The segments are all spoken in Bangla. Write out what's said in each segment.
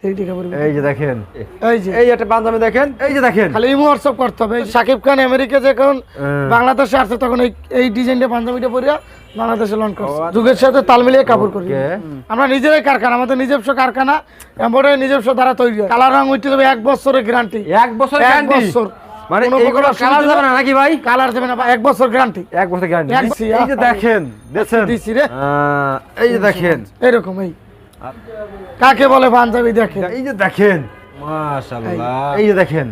এই যে দেখেন, এই একটা পাঞ্জাবি দেখেন, এই যে দেখেন, খালি ইমো হোয়াটসঅ্যাপ করতে হবে। শাকিব খান আমেরিকা যখন বাংলাদেশে আসছে তখন এই ডিজাইনটা পাঞ্জাবিটা পরিয়া বাংলাদেশে লঞ্চ করছে। যুগের সাথে তাল মিলিয়ে কাপড় করি আমরা নিজেরাই কারখানা, আমাদের নিজস্ব কারখানা, এমব্রয়ডারি নিজস্ব দ্বারা তৈরি হয়। কালার রং উঠতে দেবে 1 বছরের গ্যারান্টি। 1 বছর গ্যারান্টি মানে এইগুলো কালার যাবে না নাকি ভাই? কালার যাবে না, 1 বছর গ্যারান্টি। 1 বছর গ্যারান্টি। এই যে দেখেন, দেখেন দিছি রে, এই যে দেখেন, এরকম এই কাকে বলে পাঞ্জাবি দেখেন, এই যে দেখেন, মাশাআল্লাহ, এই যে দেখেন।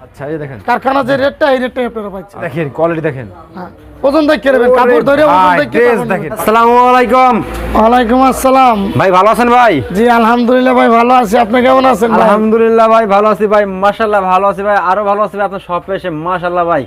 আচ্ছা এই যে দেখেন কারখানা যে রেটটা, এই রেটটাই আপনারা পাচ্ছেন। দেখেন কোয়ালিটি দেখেন, হ্যাঁ ওজন দেখে নেবেন, কাপড় ধরে ওজন দেখে দেখেন। আসসালামু আলাইকুম। ওয়ালাইকুম আসসালাম ভাই ভালো আছেন ভাই? জি আলহামদুলিল্লাহ ভাই ভালো আছি, আপনি কেমন আছেন ভাই? আলহামদুলিল্লাহ ভাই ভালো আছি ভাই, মাশাআল্লাহ ভালো আছি ভাই, আরো ভালো আছি ভাই। আপনার শপে এসে মাশাআল্লাহ ভাই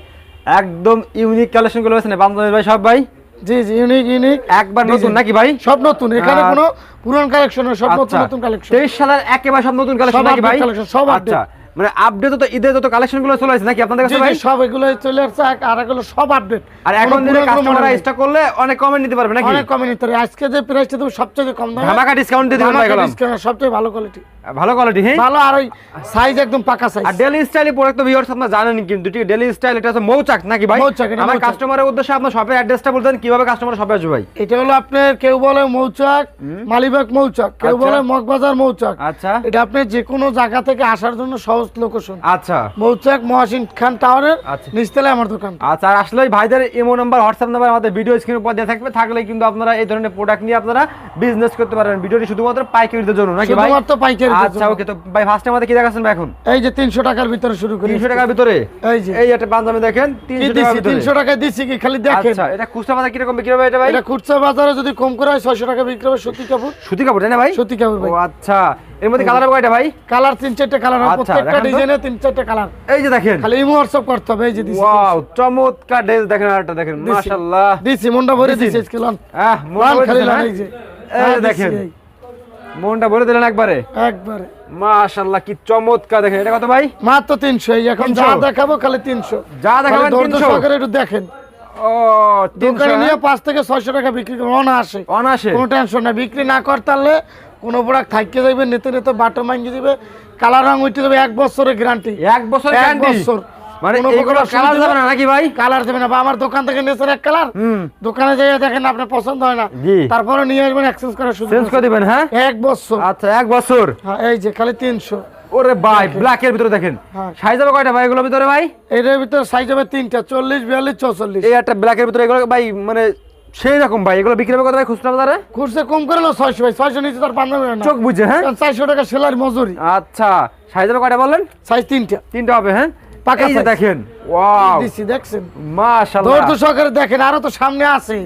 একদম ইউনিক কালেকশন গুলো আছে না পাঞ্জাবি ভাই সব ভাই? জি জি ইউনিক একবার নতুন নাকি ভাই? সব নতুন, এখানে কোনো পুরান কালেকশন না, সব নতুন নতুন কালেকশন। 23 সালের একেবারে সব নতুন কালেকশন নাকি ভাই? সব আপডেট, মানে আপডেট তো ঈদের যত কালেকশন গুলো চলে আসছে নাকি আপনাদের কাছে ভাই? সব এগুলো চলে আসছে, আর এগুলো সব আপডেট। আর এখন দিনে কাস্টমাররা স্টক করলে অনেক কমে নিতে পারবে নাকি? অনেক কমে নিতে পারবে। আজকে যে প্রাইসটা দেব সবচেয়ে কম দামে ধামাকা ডিসকাউন্ট দিয়ে দিবেন ভাই, গেলাম ডিসকাউন্ট, সবচেয়ে ভালো কোয়ালিটি, ভালো কোয়ালিটি। হ্যাঁ ভালো, আর ওই সাইজ একদম পাকা সাইজ। আর ডেইলি স্টাইলে প্রোডাক্ট তো ভিউয়ার্স আপনারা জানেন কিন্তু, ঠিক ডেইলি স্টাইল এটা হচ্ছে মৌচাক নাকি ভাই? আমার কাস্টমারের উদ্দেশ্যে আপনার শপের অ্যাড্রেসটা বলতেন, কিভাবে কাস্টমার শপে আসবে ভাই? এটা হলো আপনার, কেউ বলে মৌচাক মালিবাগ মৌচাক, কেউ বলে মগবাজার মৌচাক। আচ্ছা এটা আপনি যে কোনো জায়গা থেকে আসার জন্য সহজ লোকেশন। আচ্ছা মৌচাক মহাসিন খান টাওয়ারের নিচতলায় আমার দোকান। আচ্ছা আর আসলে ভাইদের ইমো নাম্বার, হোয়াটসঅ্যাপ নাম্বার আমাদের ভিডিও স্ক্রিনের উপর দেওয়া থাকবে, থাকলে কিন্তু আপনারা এই ধরনের প্রোডাক্ট নিয়ে আপনারা বিজনেস করতে পারবেন। ভিডিওটি শুধুমাত্র পাইকারিদের জন্য নাকি ভাই? শুধুমাত্র পাইকারি। আচ্ছা ওকে, তো ভাই ফার্স্ট আমাদের কি দেখাচ্ছেন ভাই এখন? এই যে 300 টাকার ভিতরে শুরু করি। 300 টাকার ভিতরে এই যে এই একটা পাঞ্জাবি দেখেন 300 টাকার ভিতরে। 300 টাকায় দিছি কি খালি দেখেন। আচ্ছা এটা খুচরা বাজারে কি রকম বিক্রি হবে এটা ভাই? এটা খুচরা বাজারে যদি কম করে হয় 600 টাকা বিক্রি হবে। সুতি কাপড়, সুতি কাপড় তাই না ভাই? সুতি কাপড় ভাই। ও আচ্ছা, এর মধ্যে কালার হবে কয়টা ভাই? কালার 3-4টা কালার হবে, প্রত্যেকটা ডিজাইনে 3-4টা কালার। এই যে দেখেন, খালি ইমো হোয়াটসঅ্যাপ করতে হবে। এই যে দিছি, ওয়াও চমৎকার ড্রেস দেখেন, আরটা দেখেন মাশাআল্লাহ। দিছি মনটা ভরে দিছি আজকে লন। মনটা ভরে খালি দিলেন, এই যে এই দেখেন মনটা ভরে দিলেন একবারে একবারে মাশাআল্লাহ, কি চমৎকার দেখেন। এটা কত ভাই? মাত্র 300। এই এখন যা দেখাবো খালি 300, যা দেখাবেন 300 টাকা। একটু দেখেন, ও 300 নিয়ে 5 থেকে 600 টাকা বিক্রি করে অনায়াসে, অনায়াসে, কোনো টেনশন না। বিক্রি না করতে পারলে কোনো প্রোডাক্ট থাকতে যাবে, নিতে নিতে বাটো মাইঙ্গি দিবে। কালার রং উঠতে দেবে 1 বছরের গ্যারান্টি। 1 বছর গ্যারান্টি মানে এগুলো কালার যাবে না নাকি ভাই? কালার যাবে না। বা আমার দোকান থেকে নিয়েছেন এক কালার, দোকানে যাই দেখেন আপনার পছন্দ হয় না, তারপরে নিয়ে আসবেন, এক্সচেঞ্জ করার সুযোগ, চেঞ্জ করে দিবেন। হ্যাঁ 1 বছর। আচ্ছা 1 বছর। হ্যাঁ এই যে খালি 300। ওরে ভাই ব্ল্যাক এর ভিতরে দেখেন, সাইজ হবে কয়টা ভাই এগুলোর ভিতরে ভাই? এর ভিতরে সাইজ হবে 3টা, 40, 42, 44। এই একটা ব্ল্যাক এর ভিতরে এগুলো ভাই মানে সেই রকম ভাই। এগুলো বিক্রি হবে কত ভাই খুচরা বাজারে? খুচরা কম করে না 600 ভাই, 600 নিচে তার 5 না। চোখ বুঝে হ্যাঁ 400 টাকা সেলার মজুরি। আচ্ছা সাইজ হবে কয়টা বললেন? সাইজ 3টা। 3টা হবে। হ্যাঁ পাকা এই যে দেখেন, ওয়াও দিছি দেখছেন মাশাআল্লাহ, ধৈর্য সহকারে দেখেন, আরো তো সামনে আছে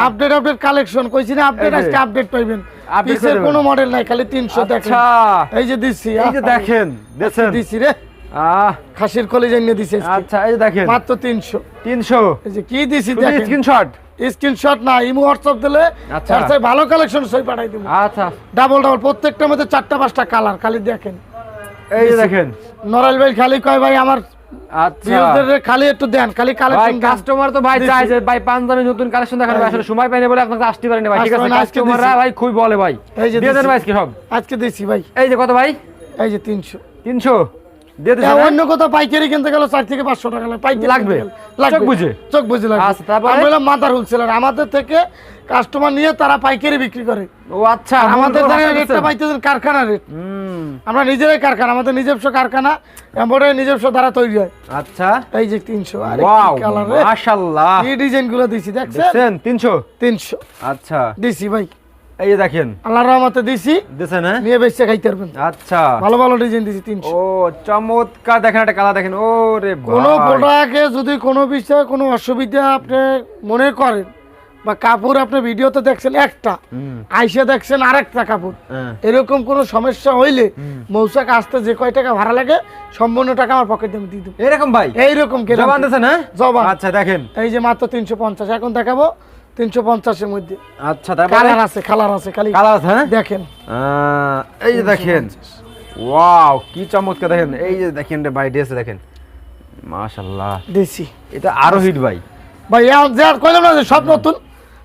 আপডেট কালেকশন। কইছি না আপডেট, আজকে আপডেট পাইবেন। পিছের কোনো মডেল নাই, খালি 300 দেখেন। আচ্ছা এই যে দিছি, এই যে দেখেন, দেখেন দিছি রে, খাসির কলিজা নিয়ে দিছি আজকে। আচ্ছা এই যে দেখেন মাত্র 300। 300 এই যে কি দিছি দেখেন, স্ক্রিনশট না ইমো হোয়াটসঅ্যাপ দিলে আচ্ছা ভালো কালেকশন সই পাঠাই দিব। আচ্ছা ডাবল প্রত্যেকটার মধ্যে 4টা-5টা কালার, খালি দেখেন। এই যে দেখেন নরাল ভাই খালি কয় ভাই আমার আচ্ছা খালি একটু দেন, খালি কালেকশন। ভাই কাস্টমার তো ভাই চাই যে ভাই পাঞ্জাবি নতুন কালেকশন দেখানো, আসলে সময় পাইনি বলে আপনারা আসতে পারেন ভাই। ঠিক আছে কাস্টমাররা ভাই খুব বলে ভাই, এই যে দিয়ে দেন ভাই আজকে সব। আজকে দিছি ভাই। এই যে কত ভাই? এই যে 300। 300 দিয়ে দেন। অন্য কোথাও পাইকারি কিনতে গেলে 4 থেকে 500 টাকা লাগবে, চোখ বুঝে, চোখ বুঝে লাগবে। আচ্ছা তারপর আমরা মাদার হোলসেলার, আমাদের থেকে কাস্টমার নিয়ে তারা পাইকারি বিক্রি করে। ও আচ্ছা, আমাদের রেটটা পাইতেছেন কারখানা রেট। আমরা নিজেরাই কারখানা, আমাদের নিজস্ব কারখানা, এমব্রয়ডারি নিজস্ব দ্বারা তৈরি হয়। আচ্ছা এই যে 300। আর ওয়াও কি কালার রে, মাশাআল্লাহ, এই ডিজাইনগুলো দিছি দেখছেন। 300 আচ্ছা দিছি ভাই। এই যে দেখেন আল্লাহর রহমতে দিছি, দেখেন হ্যাঁ নিয়ে বেচে খাইতে পারবেন। আচ্ছা ভালো ভালো ডিজাইন দিছি 300। ও চমৎকার দেখেন, একটা কালার দেখেন। ওরে ভাই কোনো প্রোডাক্টে যদি কোনো বিষয়ে কোনো অসুবিধা আপনি মনে করেন, বা কাপড় আপনি ভিডিওতে দেখছেন একটা, আইসা দেখছেন আরেকটা কাপড়, এরকম কোনো সমস্যা হইলে মৌচাক আসতে যে কয় টাকা ভাড়া লাগে সম্পূর্ণ টাকা আমার পকেটে আমি দিয়ে দেব। এরকম ভাই এইরকম জবান দিয়েছেন? হ্যাঁ জবান। আচ্ছা দেখেন এই যে মাত্র 350। এখন দেখাবো 350 এর মধ্যে। আচ্ছা তারপর কালার আছে, কালার আছে, খালি কালার আছে। হ্যাঁ দেখেন, এই যে দেখেন, ওয়াও কি চমৎকার দেখেন। এই যে দেখেন রে ভাই ড্রেস দেখেন মাশাআল্লাহ দিছি। এটা আরো হিট ভাই। ভাই কইলাম না যে সব নতুন,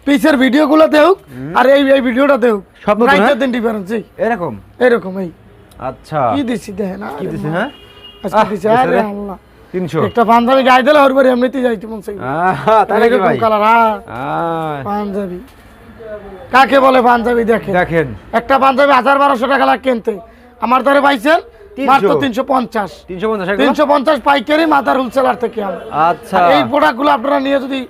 পিছের ভিডিওগুলো দেখ আর এই ভিডিওটা দেখ, সব নতুন। রাইটের দিন ডিফারেন্স। এরকম এরকম এই আচ্ছা কি দিছি দেখেন কি দিছে হ্যাঁ আজকে দিছি আরে আল্লাহ 300 একটা পাঞ্জাবি গায়ে দিলে ওর বাড়ি এমনিতে যাইতে মন চাই তাই নাকি ভাই কালার পাঞ্জাবি কাকে বলে পাঞ্জাবি দেখেন দেখেন একটা পাঞ্জাবি 1200 টাকা লাগে কিনতে আমার ধরে পাইছেন মাত্র 350 350 পাইকারি মাদার হোলসেলার থেকে আমরা আচ্ছা এই প্রোডাক্টগুলো আপনারা নিয়ে যদি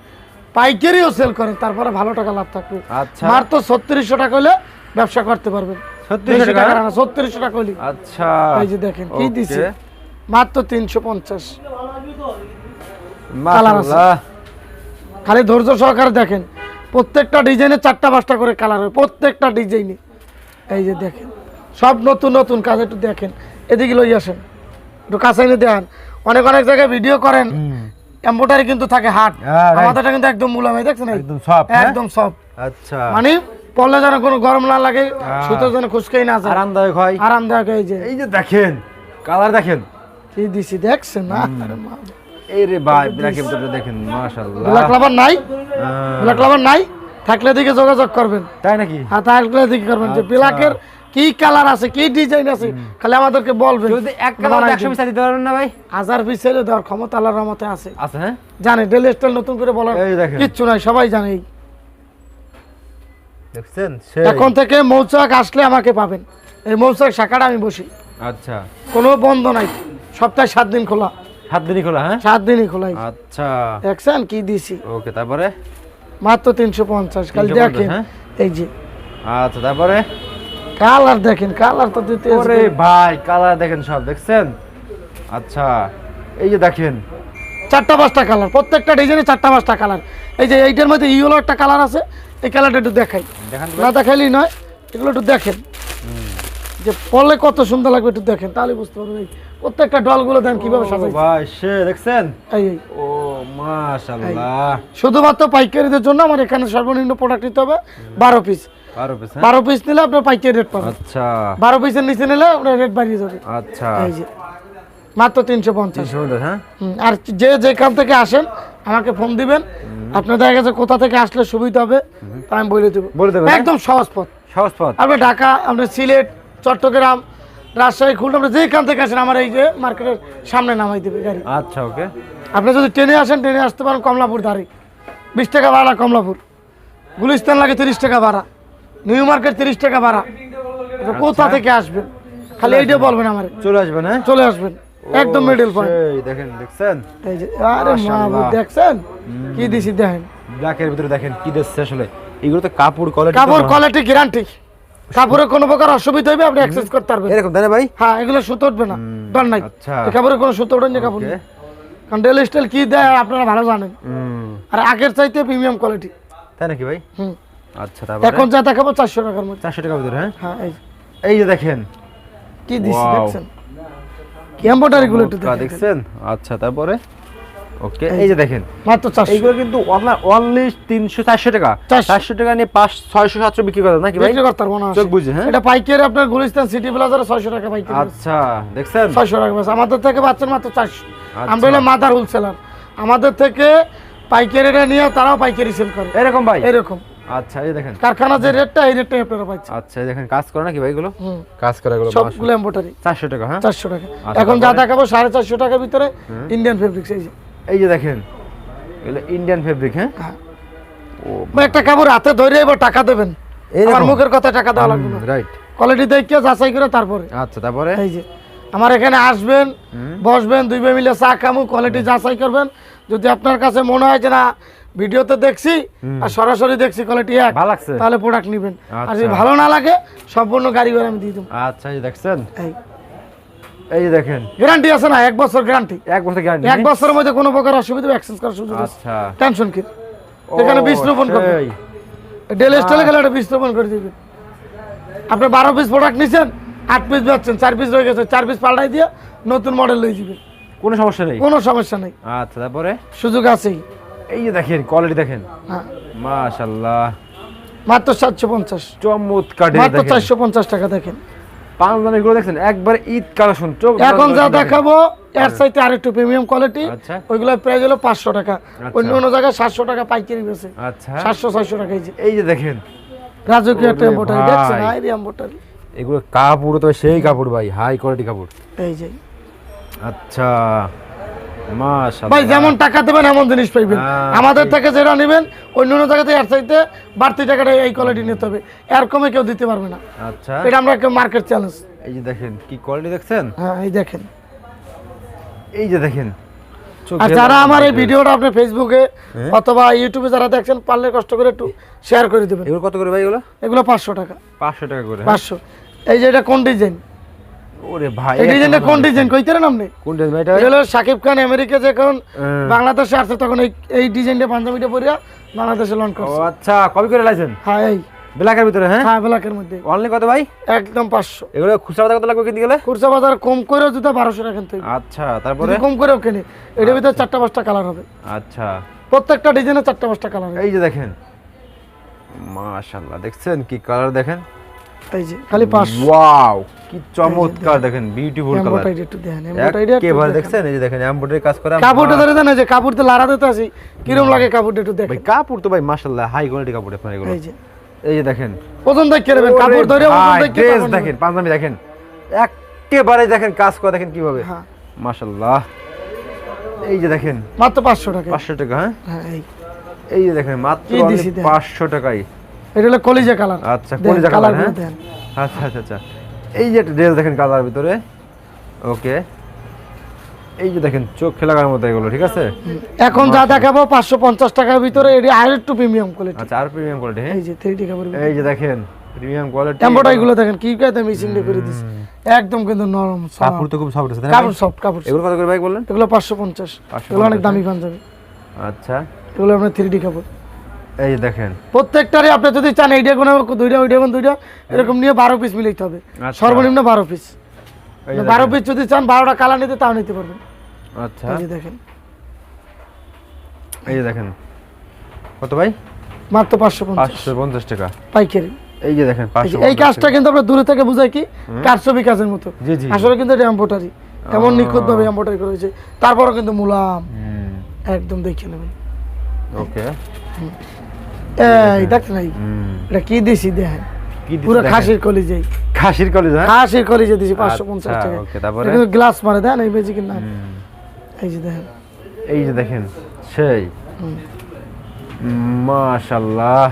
পাইকারিও সেল করেন তারপরে ভালো টাকা লাভ থাকবে আচ্ছা মাত্র 3600 টাকা হলে ব্যবসা করতে পারবেন 3600 টাকা না 3600 টাকা হলে আচ্ছা এই যে দেখেন কি দিছে মাত্র 350 মাশাআল্লাহ খালি ধৈর্য সহকারে দেখেন প্রত্যেকটা ডিজাইনে 4টা 5টা করে কালার হয় প্রত্যেকটা ডিজাইনে এই যে দেখেন সব নতুন নতুন কাজ একটু দেখেন এদিকে লই আসেন একটু কাছে এনে দেখেন অনেক অনেক জায়গায় ভিডিও করেন এমব্রয়ডারি কিন্তু থাকে হার্ড আমাদেরটা কিন্তু একদম মুলামাই দেখছেন একদম সফট একদম সফট আচ্ছা মানে পরলে যেন কোনো গরম না লাগে সুতো যেন খুশকেই না যায় আরামদায়ক হয় আরামদায়ক এই যে দেখেন কালার দেখেন কি দিছি দেখছেন না আরে মা এই রে ভাই ব্ল্যাকের ভিতরে দেখেন মাশাআল্লাহ ব্ল্যাক লাভার নাই ব্ল্যাক লাভার নাই থাকলে দিকে যোগাযোগ করবেন তাই নাকি হ্যাঁ থাকলে দিকে করবেন যে ব্ল্যাকের কি কালার আছে কি ডিজাইন আছে খালি আমাদেরকে বলবেন যদি এক কালার 100 পিস দিতে পারবেন না ভাই 1000 পিস এর দেওয়ার ক্ষমতা আল্লাহর রহমতে আছে আছে হ্যাঁ জানে ডেলি স্টাইল নতুন করে বলার কিচ্ছু নাই সবাই জানে দেখছেন এখন থেকে মৌচাক আসলে আমাকে পাবেন এই মৌচাক শাখাটা আমি বসি আচ্ছা কোনো বন্ধ নাই সপ্তাহে 7 দিন খোলা 7 দিনই খোলা হ্যাঁ 7 দিনই খোলা আচ্ছা দেখছেন কি দিছি ওকে তারপরে মাত্র 350 খালি দেখেন এই যে আচ্ছা তারপরে কালার দেখেন কালার তো দিতে ওরে ভাই কালার দেখেন সব দেখছেন আচ্ছা এই যে দেখেন 4টা 5টা কালার প্রত্যেকটা ডিজাইনে 4টা 5টা কালার এই যে এইটার মধ্যে ইয়েলো একটা কালার আছে এই কালারটা একটু দেখাই না দেখাইলেই নয় এগুলো একটু দেখেন যে পরলে কত সুন্দর লাগবে একটু দেখেন তাহলে বুঝতে পারবেন প্রত্যেকটা ডলগুলো দেন কিভাবে সাজাইছে ভাই সে দেখছেন এই ও মাশাআল্লাহ শুধুমাত্র পাইকারিদের জন্য আমার এখানে সর্বনিম্ন প্রোডাক্ট নিতে হবে 12 পিস 12 পিস নিলে আপনার পাইকারি রেট পাবেন আচ্ছা 12 পিসের নিচে নিলে আপনার রেট বাড়িয়ে যাবে আচ্ছা এই যে মাত্র 350 হ্যাঁ আর যে যেখান থেকে আসেন আমাকে ফোন দিবেন আপনার দেখা গেছে কোথা থেকে আসলে সুবিধা হবে তা আমি বলে দেবো একদম সহজ পথ আপনি ঢাকা আপনি সিলেট চট্টগ্রাম রাজশাহী খুলনা আপনি যেখান থেকে আসেন আমার এই যে মার্কেটের সামনে নামাই দেবে গাড়ি আচ্ছা ওকে আপনি যদি ট্রেনে আসেন ট্রেনে আসতে পারেন কমলাপুর ধারে 20 টাকা ভাড়া কমলাপুর গুলিস্তান লাগে 30 টাকা ভাড়া নিউ মার্কেট 30 টাকা ভাড়া কোথা থেকে আসবেন খালি এইটা বলবেন আমারে চলে আসবেন হ্যাঁ চলে আসবেন একদম মিডল পয়েন্ট এই দেখেন দেখছেন এই যে আরে মাহবুব দেখছেন কি দিছি দেখেন ব্ল্যাকের ভিতরে দেখেন কি দিচ্ছে আসলে এগুলো তো কাপড় কোয়ালিটি গ্যারান্টি কাপড়ের কোনো প্রকার অসুবিধা হবে আপনি অ্যাক্সেস করতে পারবেন এরকম তাই না ভাই হ্যাঁ এগুলো সুতো উঠবে না ডর নাই আচ্ছা কাপড়ের কোনো সুতো ওঠে না কাপড় কারণ ডেল স্টাইল কি দেয় আপনারা ভালো জানেন আর আগের চাইতে প্রিমিয়াম কোয়ালিটি তাই নাকি ভাই আচ্ছা তারপর এখন যা দেখাবো 400 টাকার মধ্যে 400 টাকার ভিতরে হ্যাঁ হ্যাঁ এই যে দেখেন কি দিছি দেখছেন কি এমব্রয়ডারি গুলো একটু দেখছেন আচ্ছা তারপরে ওকে এই যে দেখেন মাত্র 400 এইগুলো কিন্তু অনলি 300 400 টাকা 400 টাকা নিয়ে 500 600 700 বিক্রি করে নাকি ভাই বিক্রি করতে পারবো না চোখ বুঝে হ্যাঁ এটা পাইকারি আপনার গুলিস্তান সিটি প্লাজারে 600 টাকা পাইকারি আচ্ছা দেখছেন 600 টাকা বাস আমাদের থেকে পাচ্ছেন মাত্র 400 আমরা হলো মাদার হোলসেলার আমাদের থেকে পাইকারিটা নিয়ে তারাও পাইকারি সেল করে এরকম ভাই এরকম আচ্ছা এই দেখেন কারখানা যে রেটটা এই রেটটাই আপনারা পাচ্ছেন আচ্ছা এই দেখেন কাজ করে নাকি ভাই এগুলো কাজ করে এগুলো সবগুলো এমব্রয়ডারি 400 টাকা হ্যাঁ 400 টাকা এখন যা দেখাবো 450 টাকার ভিতরে ইন্ডিয়ান ফেব্রিক্স এই যে দেখেন এগুলো ইন্ডিয়ান ফেব্রিক হ্যাঁ ও একটা কাপড় হাতে ধরে এবার টাকা দেবেন আমার মুখের কথা টাকা দেওয়া লাগবে না রাইট কোয়ালিটি দেখে যাচাই করে তারপরে আচ্ছা তারপরে এই যে আমার এখানে আসবেন বসবেন দুই ভাই মিলে চা খামু কোয়ালিটি যাচাই করবেন যদি আপনার কাছে মনে হয় যে না ভিডিওতে দেখছি আর সরাসরি দেখছি কোয়ালিটি এক ভালো লাগছে তাহলে প্রোডাক্ট নেবেন আর যদি ভালো না লাগে সম্পূর্ণ গাড়ি ভাড়া আমি দিয়ে দেব আচ্ছা এই দেখছেন এই যে দেখেন গ্যারান্টি আছে না 1 বছর গ্যারান্টি 1 বছর গ্যারান্টি 1 বছরের মধ্যে কোনো প্রকার অসুবিধা এক্সচেঞ্জ করার সুযোগ আছে আচ্ছা টেনশন কি এখানে 20 রোপণ করবেন ডেল স্টাইলে গেলে 20 রোপণ করে দিবেন আপনি 12 পিস প্রোডাক্ট নিছেন 8 পিস বেচছেন 4 পিস রয়ে গেছে 4 পিস পাল্টাই দিয়ে নতুন মডেল লই দিবেন কোনো সমস্যা নেই কোনো সমস্যা নেই আচ্ছা তারপরে সুযোগ আছেই এই যে দেখেন কোয়ালিটি দেখেন হ্যাঁ মাশাআল্লাহ মাত্র 750 চমৎকার মাত্র 450 টাকা দেখেন পাঁচদানি গুলো দেখছেন একবার ঈদ কালেকশন চোখ এখন যা দেখাবো এর চাইতে আরেকটু প্রিমিয়াম কোয়ালিটি আচ্ছা ওইগুলো প্রাইস হলো 500 টাকা অন্য অন্য জায়গায় 700 টাকা পাইকারি বেচে আচ্ছা 700 600 টাকা এই যে দেখেন রাজকীয় একটা এমব্রয়ডারি দেখছেন আইরি এমব্রয়ডারি এগুলো কাপড় তো সেই কাপড় ভাই, হাই কোয়ালিটি কাপড়। এই যে আচ্ছা মাশাআল্লাহ ভাই, যেমন টাকা দেবেন এমন জিনিস পাইবেন। আমাদের থেকে যেটা নেবেন অন্য অন্য জায়গাতে এর চাইতে বাড়তি টাকাটা এই কোয়ালিটি নিতে হবে, এর কমে কেউ দিতে পারবে না। আচ্ছা এটা আমরা একটা মার্কেট চ্যালেঞ্জ। এই যে দেখেন কি কোয়ালিটি দেখছেন, হ্যাঁ এই দেখেন। এই যে দেখেন। আর যারা আমার এই ভিডিওটা আপনি ফেসবুকে অথবা ইউটিউবে যারা দেখছেন, পারলে কষ্ট করে একটু শেয়ার করে দেবেন। এগুলো কত করে ভাই? এগুলো 500 টাকা। 500 টাকা করে? 500। এই যে এটা কোন ডিজাইন? ওরে ভাই এই ডিজাইনটা কোন ডিজাইন কইতেন আপনি? কোন ডিজাইন এটা? এটা হলো শাকিব খান আমেরিকা যখন বাংলাদেশে আসছে তখন এই ডিজাইনটা পাঞ্জাবিটা পরিয়া বাংলাদেশে লঞ্চ ও করছে। আচ্ছা, কপি করে লাইছেন? হ্যাঁ এই ব্ল্যাকের ভিতরে? হ্যাঁ ব্ল্যাকের মধ্যে। অনলি কত ভাই? একদম 500। এগুলো খুচরা বাজার কত লাগবে কিনতে গেলে? খুচরা বাজার কম করেও যদি 1200 টাকা কিনতে হবে। আচ্ছা তারপরে? কম করেও কিনে এটার ভিতরে 4টা 5টা কালার হবে। আচ্ছা প্রত্যেকটা ডিজাইনে 4টা 5টা কালার হবে। এই যে দেখেন মাশাআল্লাহ, দেখছেন কি কালার দেখেন। এই যে খালি 500। ওয়াও কি চমৎকার দেখেন, বিউটিফুল কালার। এমব্রয়ডারি একটু দেখেন, এমব্রয়ডারি একেবারে দেখছেন, এই যে দেখেন এমব্রয়ডারি কাজ করা। কাপড়টা ধরে দেন, এই যে কাপড়তে লাড়া দিতে আসি কিরকম লাগে কাপড়টা একটু দেখেন। ভাই কাপড় তো ভাই মাশাআল্লাহ হাই কোয়ালিটি কাপড় আপনার এগুলো। এই যে দেখেন ওজন দেখে নেবেন, কাপড় ধরে ওজন দেখে ড্রেস দেখেন, পাঞ্জাবি দেখেন, একেবারে দেখেন কাজ করা দেখেন কিভাবে। হ্যাঁ মাশাআল্লাহ। এই যে দেখেন মাত্র 500 টাকা। 500 টাকা? হ্যাঁ হ্যাঁ এই যে দেখেন মাত্র 500 টাকায়। এটা হলো কলিজা কালার। আচ্ছা কলিজা কালার। হ্যাঁ দেন। আচ্ছা আচ্ছা আচ্ছা। এই যে ড্রেস দেখেন কালার ভিতরে। ওকে এই যে দেখেন চোখ লাগার মতো এগুলো, ঠিক আছে। এখন যা দেখাবো 550 টাকার ভিতরে, এটি আর একটু প্রিমিয়াম কোয়ালিটি। আচ্ছা আর প্রিমিয়াম কোয়ালিটি। এই যে 3D কাপড়। এই যে দেখেন প্রিমিয়াম কোয়ালিটি। এমব্রয়ডারি গুলো দেখেন কি কায়দা মেশিং দিয়ে করে দিয়েছে, একদম কিন্তু নরম। কাপড় তো খুব সফট আছে, কাপড় সফট কাপড়। এগুলো কত করে ভাই বললেন? এগুলো 550। এগুলো অনেক দামি পাঞ্জাবি। আচ্ছা এগুলো আপনার 3D কাপড়। এই যে দেখেন প্রত্যেকটারই আপনি যদি চান এইটা কোন দুইটা ওইটা কোন দুইটা এরকম নিয়ে 12 পিস মিলাইতে হবে। সর্বনিম্ন 12 পিস। 12 পিস যদি চান 12টা কালার নিতে তাও নিতে পারবেন। আচ্ছা এই যে দেখেন, এই যে দেখেন কত ভাই? মাত্র 550। 550 টাকা পাইকারি। এই যে দেখেন 550। এই কাজটা কিন্তু আমরা দূরে থেকে বুঝাই কি কারচুপি কাজের মতো, জি জি আসলে কিন্তু এটা এমব্রয়ডারি, এমন নিখুঁত ভাবে এমব্রয়ডারি করা হয়েছে, তারপরও কিন্তু মুলাম একদম দেখে নেবেন। ওকে এই দেখেন এই এটা কি দিছি দেখেন, পুরো খাসির কলিজা। খাসির কলিজা? খাসির কলিজা দিছি 550 টাকা। ওকে তারপরে? কিন্তু গ্লাস মারে দেন এই ম্যাজিকের নাম। এই যে দেখেন, এই যে দেখেন সেই মাশাআল্লাহ,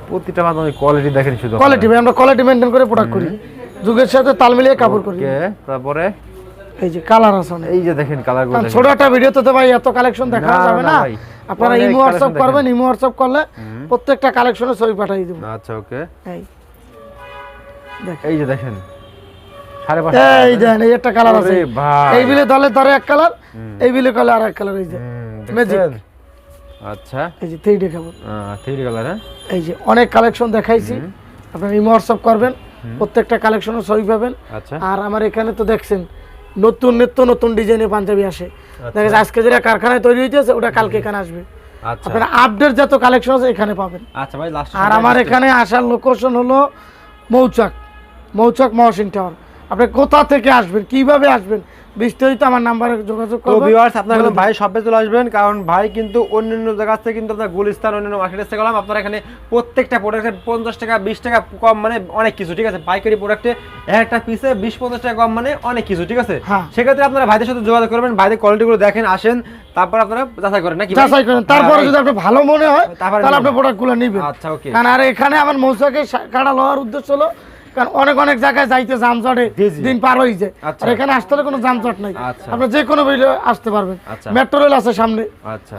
প্রতিটা মাত্র কোয়ালিটি দেখেন, শুধু কোয়ালিটি আমরা কোয়ালিটি মেইনটেইন করে প্রোডাক্ট করি, যুগের সাথে তাল মিলিয়ে কাপড় করি। ওকে তারপরে? এই যে কালার আছে অনেক। এই যে দেখেন কালারগুলো দেখেন। ছোট একটা ভিডিওতে তো ভাই এত কালেকশন দেখা যাবে না। আপনারা ইমো হোয়াটসঅ্যাপ করবেন, ইমো হোয়াটসঅ্যাপ করলে প্রত্যেকটা কালেকশনের ছবি পাঠিয়ে দেব। আচ্ছা ওকে এই দেখেন, এই যে দেখেন 550। এই দেখেন এই একটা কালার আছে, এই বিলে দলে ধরে এক কালার, এই বিলে কলে আর এক কালার। এই যে ম্যাজিক। আচ্ছা এই যে 3D কাপড়, 3D কালার। হ্যাঁ এই যে অনেক কালেকশন দেখাইছি, আপনারা ইমো হোয়াটসঅ্যাপ করবেন, প্রত্যেকটা কালেকশনের ছবি পাবেন। আচ্ছা আর আমার এখানে তো দেখছেন নতুন নিত্য নতুন ডিজাইনের পাঞ্জাবি আসে। দেখা যায় আজকে যেটা কারখানায় তৈরি হইতেছে ওটা কালকে এখানে আসবে। আচ্ছা আপনারা আপডেট যত কালেকশন আছে এখানে পাবেন। আচ্ছা ভাই লাস্ট। আর আমার এখানে আসার লোকেশন হলো মৌচাক, মহসিন টাওয়ার। আপনি কোথা থেকে আসবেন, কিভাবে আসবেন, বিস্তারিত আমার নাম্বারে যোগাযোগ করবেন। তো ভিউয়ার্স আপনারা কিন্তু ভাই শপে চলে আসবেন, কারণ ভাই কিন্তু অন্যান্য জায়গা থেকে কিন্তু আপনার গুলিস্তান অন্যান্য মার্কেটের থেকে গেলাম, আপনারা এখানে প্রত্যেকটা প্রোডাক্টে 50 টাকা 20 টাকা কম, মানে অনেক কিছু, ঠিক আছে। পাইকারি প্রোডাক্টে একটা পিসে 20-50 টাকা কম, মানে অনেক কিছু, ঠিক আছে। সেক্ষেত্রে আপনারা ভাইদের সাথে যোগাযোগ করবেন, ভাইদের কোয়ালিটিগুলো দেখেন, আসেন, তারপর আপনারা যাচাই করেন নাকি যাচাই করেন, তারপরে যদি আপনার ভালো মনে হয় তাহলে আপনি প্রোডাক্টগুলো নেবেন। আচ্ছা ওকে। কারণ আর এখানে আমার মৌচাকে কাটা লওয়ার উদ্দেশ্য হলো কারণ অনেক অনেক জায়গায় যাইতে জামজটে দিন পার হয়ে যায়, আর এখানে আসতে হলে কোনো জামজট নাই, আপনি যে কোনো ভিডিও আসতে পারবেন। মেট্রো রেল আছে সামনে,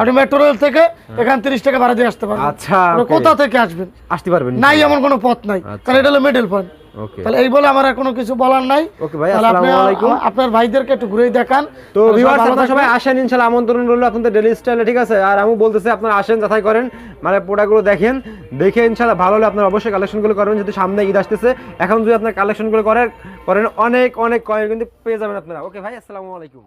আপনি মেট্রো রেল থেকে এখানে 30 টাকা ভাড়া দিয়ে আসতে পারবেন। আচ্ছা কোথা থেকে আসবেন আসতে পারবেন, নাই এমন কোনো পথ নাই, কারণ এটা হলো মিডল পয়েন্ট। ওকে তাহলে এই বলে আমার আর কোনো কিছু বলার নাই। ওকে ভাই, আসসালামু আলাইকুম। আপনার ভাইদেরকে একটু ঘুরে দেখান। তো ভিউয়ার্স আপনারা সবাই আসেন, ইনশাআল্লাহ আমন্ত্রণ রইল আপনাদের ডেইলি স্টাইলে, ঠিক আছে। আর আমি বলতেছি আপনারা আসেন, যাচাই করেন, মানে প্রোডাক্টগুলো দেখেন, দেখে ইনশাআল্লাহ ভালো হলে আপনারা অবশ্যই কালেকশনগুলো করবেন, যেহেতু সামনে ঈদ আসতেছে। এখন যদি আপনারা কালেকশনগুলো করেন অনেক অনেক কয়েন কিন্তু পেয়ে যাবেন আপনারা। ওকে ভাই, আসসালামু আলাইকুম।